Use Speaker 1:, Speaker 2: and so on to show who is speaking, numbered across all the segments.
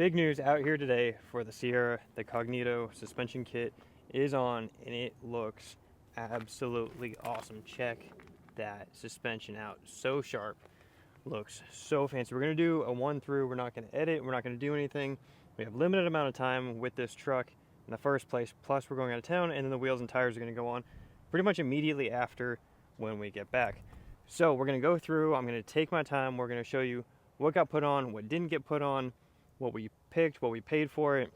Speaker 1: Big news out here today for the Sierra. The Cognito suspension kit is on and it looks absolutely awesome. Check that suspension out. So sharp. Looks so fancy. We're going to do a one through. We're not going to edit. We're not going to do anything. We have limited amount of time with this truck in the first place. Plus we're going out of town, and then the wheels and tires are going to go on pretty much immediately after when we get back. So we're going to go through. I'm going to take my time. We're going to show you what got put on, what didn't get put on, what we picked, what we paid for it,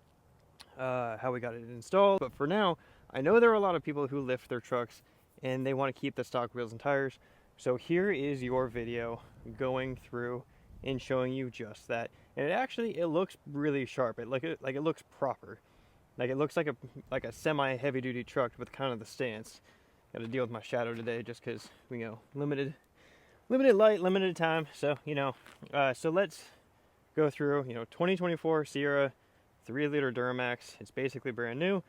Speaker 1: how we got it installed. But for now, I know there are a lot of people who lift their trucks and they want to keep the stock wheels and tires. So here is your video going through and showing you just that. And it looks really sharp. It looks proper. Like it looks like a semi heavy duty truck with kind of the stance. Got to deal with my shadow today just because we go limited light, limited time. So so let's go through. 2024 Sierra 3-liter Duramax. It's basically brand new.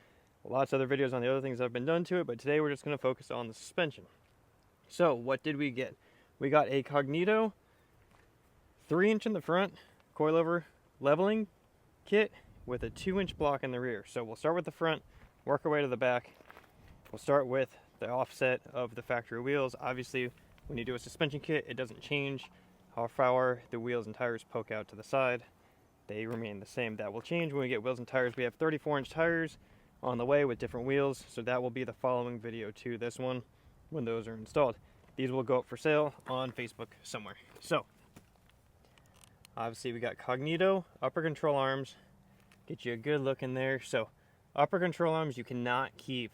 Speaker 1: Lots of other videos on the other things that have been done to it, but today we're just going to focus on the suspension. So what did we get? We got a Cognito 3-inch in the front coilover leveling kit with a 2-inch block in the rear. So we'll start with the front, work our way to the back. We'll start with the offset of the factory wheels. Obviously, when you do a suspension kit, it doesn't change how far the wheels and tires poke out to the side. They remain the same. That will change when we get wheels and tires. We have 34-inch tires on the way with different wheels, so that will be the following video to this one when those are installed. These will go up for sale on Facebook somewhere. So obviously we got Cognito upper control arms, get you a good look in there. So upper control arms, you cannot keep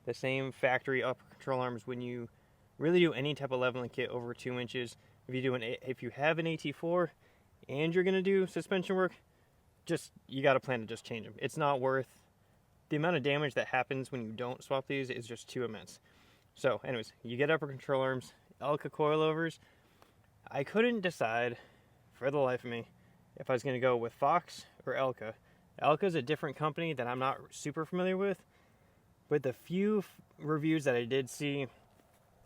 Speaker 1: the same factory upper control arms when you really do any type of leveling kit over 2 inches. If you have an AT4 and you're gonna do suspension work, you got to plan to just change them. It's not worth the amount of damage that happens when you don't swap these is just too immense. So anyways, you get upper control arms, Elka coilovers. I couldn't decide for the life of me if I was going to go with Fox or Elka. Elka is a different company that I'm not super familiar with, but the few reviews that I did see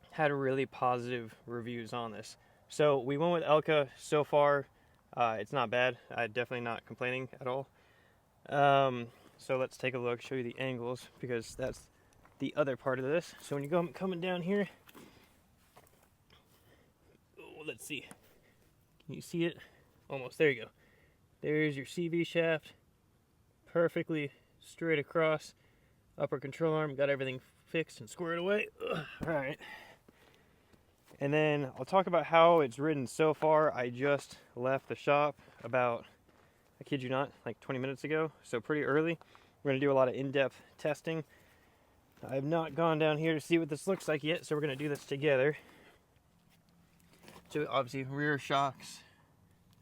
Speaker 1: had really positive reviews on this. So we went with Elka so far. It's not bad. I'm definitely not complaining at all. So let's take a look, show you the angles, because that's the other part of this. So when you go coming down here, let's see. Can you see it? Almost. There you go. There's your CV shaft. Perfectly straight across. Upper control arm. Got everything fixed and squared away. Alright. And then I'll talk about how it's ridden so far. I just left the shop about, I kid you not, like 20 minutes ago. So pretty early. We're going to do a lot of in-depth testing. I have not gone down here to see what this looks like yet, so we're going to do this together. So obviously rear shocks.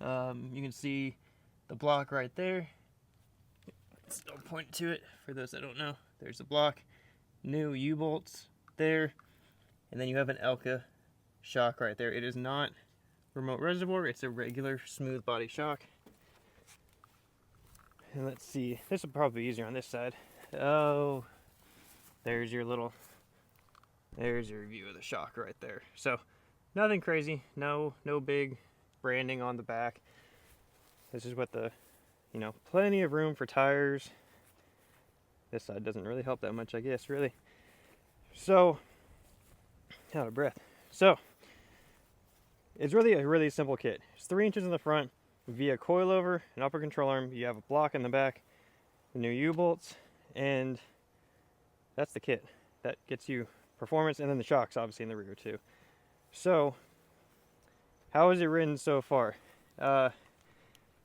Speaker 1: You can see the block right there. I'll point to it for those that don't know. There's the block. New U-bolts there. And then you have an Elka shock right there. It is not remote reservoir. It's a regular smooth body shock. And let's see. This will probably be easier on this side. Oh, there's your view of the shock right there. So nothing crazy. No big branding on the back. This is what plenty of room for tires. This side doesn't really help that much, I guess, really. So, out of breath. So, it's really a really simple kit. It's 3 inches in the front via coilover and upper control arm. You have a block in the back, the new U-bolts, and that's the kit. That gets you performance, and then the shocks obviously in the rear too. So, how is it ridden so far? I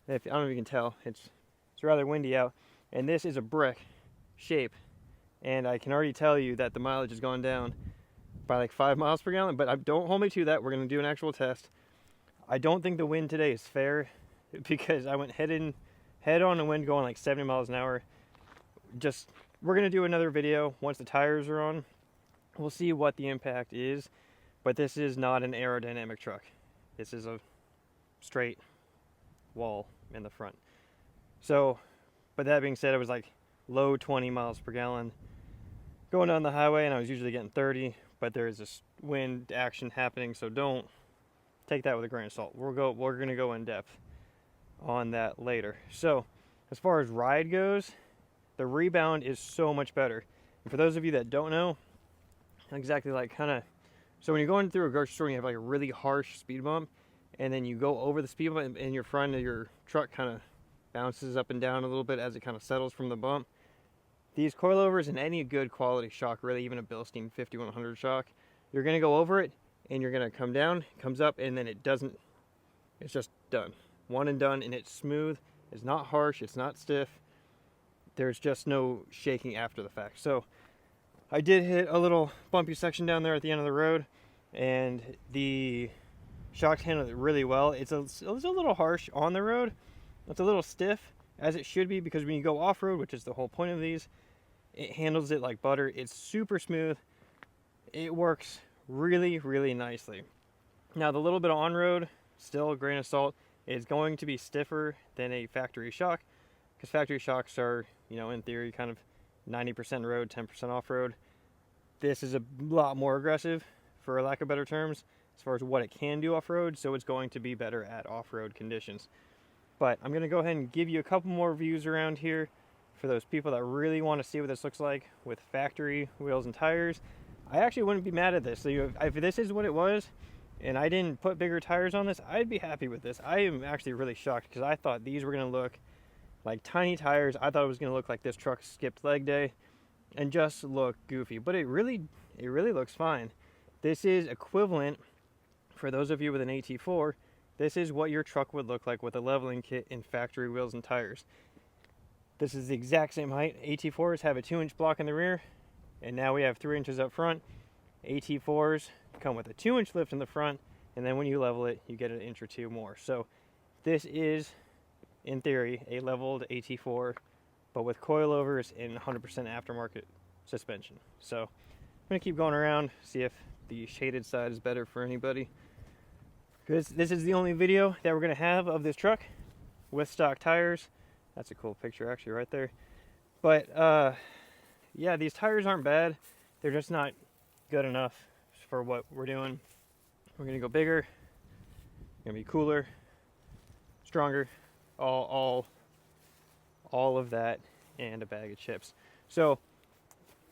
Speaker 1: don't know if you can tell, it's rather windy out, and this is a brick shape, and I can already tell you that the mileage has gone down by like 5 miles per gallon, but don't hold me to that. We're going to do an actual test. I don't think the wind today is fair because I went head on the wind going like 70 miles an hour. We're going to do another video once the tires are on. We'll see what the impact is, but this is not an aerodynamic truck. This is a straight wall in the front. So, but that being said, it was like low 20 miles per gallon going down the highway, and I was usually getting 30, but there's this wind action happening, so don't take that with a grain of salt. We're going to go in depth on that later. So as far as ride goes, the rebound is so much better. And for those of you that don't know, exactly like so when you're going through a grocery store and you have like a really harsh speed bump, and then you go over the speed bump and your front of your truck kind of bounces up and down a little bit as it kind of settles from the bump. These coilovers and any good quality shock, really even a Bilstein 5100 shock, you're going to go over it and you're going to come down, comes up, and then it's just done. One and done, and it's smooth. It's not harsh, it's not stiff. There's just no shaking after the fact. So I did hit a little bumpy section down there at the end of the road, and the shocks handled it really well. It was a little harsh on the road. It's a little stiff, as it should be, because when you go off-road, which is the whole point of these, it handles it like butter. It's super smooth. It works really, really nicely. Now, the little bit of on-road, still a grain of salt, is going to be stiffer than a factory shock, because factory shocks are, in theory, kind of 90% road, 10% off-road. This is a lot more aggressive, for lack of better terms, as far as what it can do off-road, so it's going to be better at off-road conditions. But I'm going to go ahead and give you a couple more views around here for those people that really want to see what this looks like with factory wheels and tires. I actually wouldn't be mad at this. So if this is what it was, and I didn't put bigger tires on this, I'd be happy with this. I am actually really shocked, because I thought these were going to look like tiny tires. I thought it was going to look like this truck skipped leg day and just look goofy, but it really looks fine. This is equivalent, for those of you with an AT4, this is what your truck would look like with a leveling kit and factory wheels and tires. This is the exact same height. AT4s have a 2-inch block in the rear, and now we have 3 inches up front. AT4s come with a 2-inch lift in the front, and then when you level it, you get an inch or two more. So this is, in theory, a leveled AT4, but with coilovers and 100% aftermarket suspension. So I'm going to keep going around, see if the shaded side is better for anybody, because this is the only video that we're going to have of this truck with stock tires. That's a cool picture actually right there. But yeah, these tires aren't bad. They're just not good enough for what we're doing. We're going to go bigger, going to be cooler, stronger, all of that, and a bag of chips. So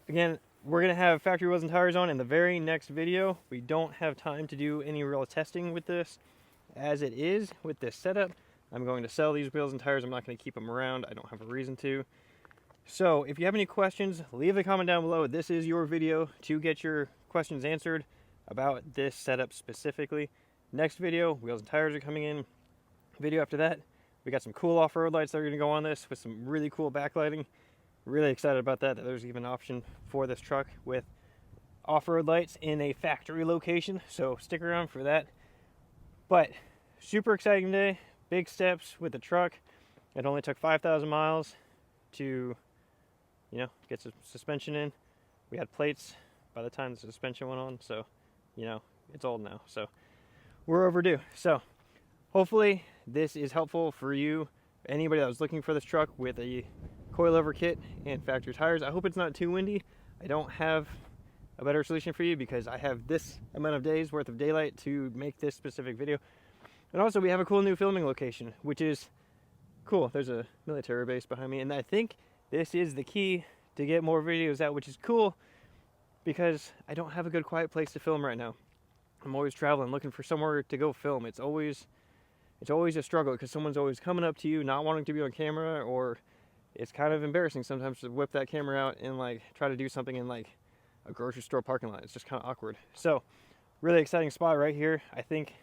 Speaker 1: again, we're going to have factory wheels and tires on in the very next video. We don't have time to do any real testing with this as it is with this setup. I'm going to sell these wheels and tires. I'm not going to keep them around. I don't have a reason to. So if you have any questions, leave a comment down below. This is your video to get your questions answered about this setup specifically. Next video, wheels and tires are coming in. Video after that, we got some cool off-road lights that are going to go on this with some really cool backlighting. Really excited about that there's even an option for this truck with off-road lights in a factory location. So stick around for that. But super exciting day. Big steps with the truck. It only took 5,000 miles to, get some suspension in. We had plates by the time the suspension went on, so, it's old now. So we're overdue. So hopefully this is helpful for you, anybody that was looking for this truck with a coilover kit and factory tires. I hope it's not too windy. I don't have a better solution for you because I have this amount of days worth of daylight to make this specific video. And also we have a cool new filming location, which is cool. There's a military base behind me, and I think this is the key to get more videos out, which is cool because I don't have a good quiet place to film right now. I'm always traveling, looking for somewhere to go film. It's always a struggle because someone's always coming up to you, not wanting to be on camera, or it's kind of embarrassing sometimes to whip that camera out and try to do something in a grocery store parking lot. It's just kind of awkward. So really exciting spot right here. I think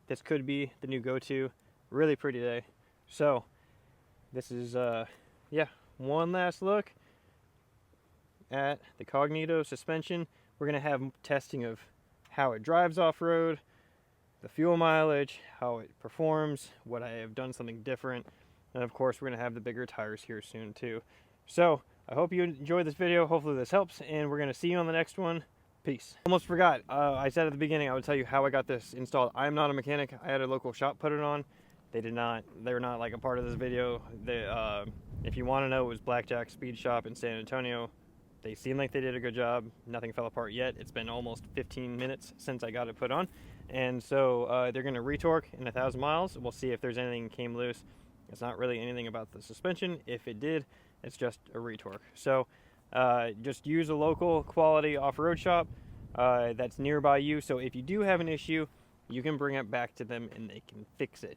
Speaker 1: this could be the new go-to. Really pretty day. So this is one last look at the Cognito suspension. We're going to have testing of how it drives off-road, the fuel mileage, how it performs, what I have done something different, and of course we're going to have the bigger tires here soon too. So I hope you enjoyed this video. Hopefully this helps, and we're going to see you on the next one. Peace. Almost forgot, I said at the beginning I would tell you how I got this installed. I'm not a mechanic. I had a local shop put it on. They were not a part of this video. If you want to know, it was Blackjack Speed Shop in San Antonio. They seem like they did a good job. Nothing fell apart yet. It's been almost 15 minutes since I got it put on. And so they're going to retorque in 1,000 miles. We'll see if there's anything came loose. It's not really anything about the suspension. If it did, it's just a retorque. So just use a local quality off-road shop that's nearby you. So if you do have an issue, you can bring it back to them and they can fix it.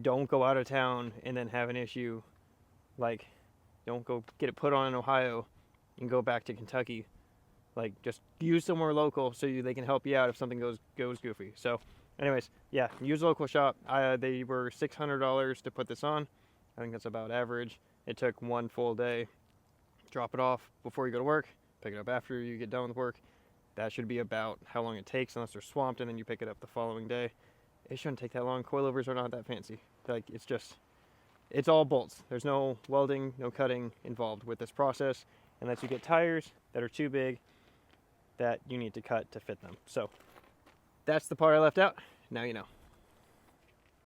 Speaker 1: Don't go out of town and then have an issue. Like, don't go get it put on in Ohio and go back to Kentucky. Like, just use somewhere local so they can help you out if something goes goofy. So anyways, yeah, use a local shop. They were $600 to put this on. I think that's about average. It took 1 full day. Drop it off before you go to work, pick it up after you get done with work. That should be about how long it takes, unless they're swamped, and then you pick it up the following day. It shouldn't take that long. Coilovers are not that fancy. Like, it's all bolts. There's no welding, no cutting involved with this process, unless you get tires that are too big that you need to cut to fit them. So that's the part I left out. Now you know.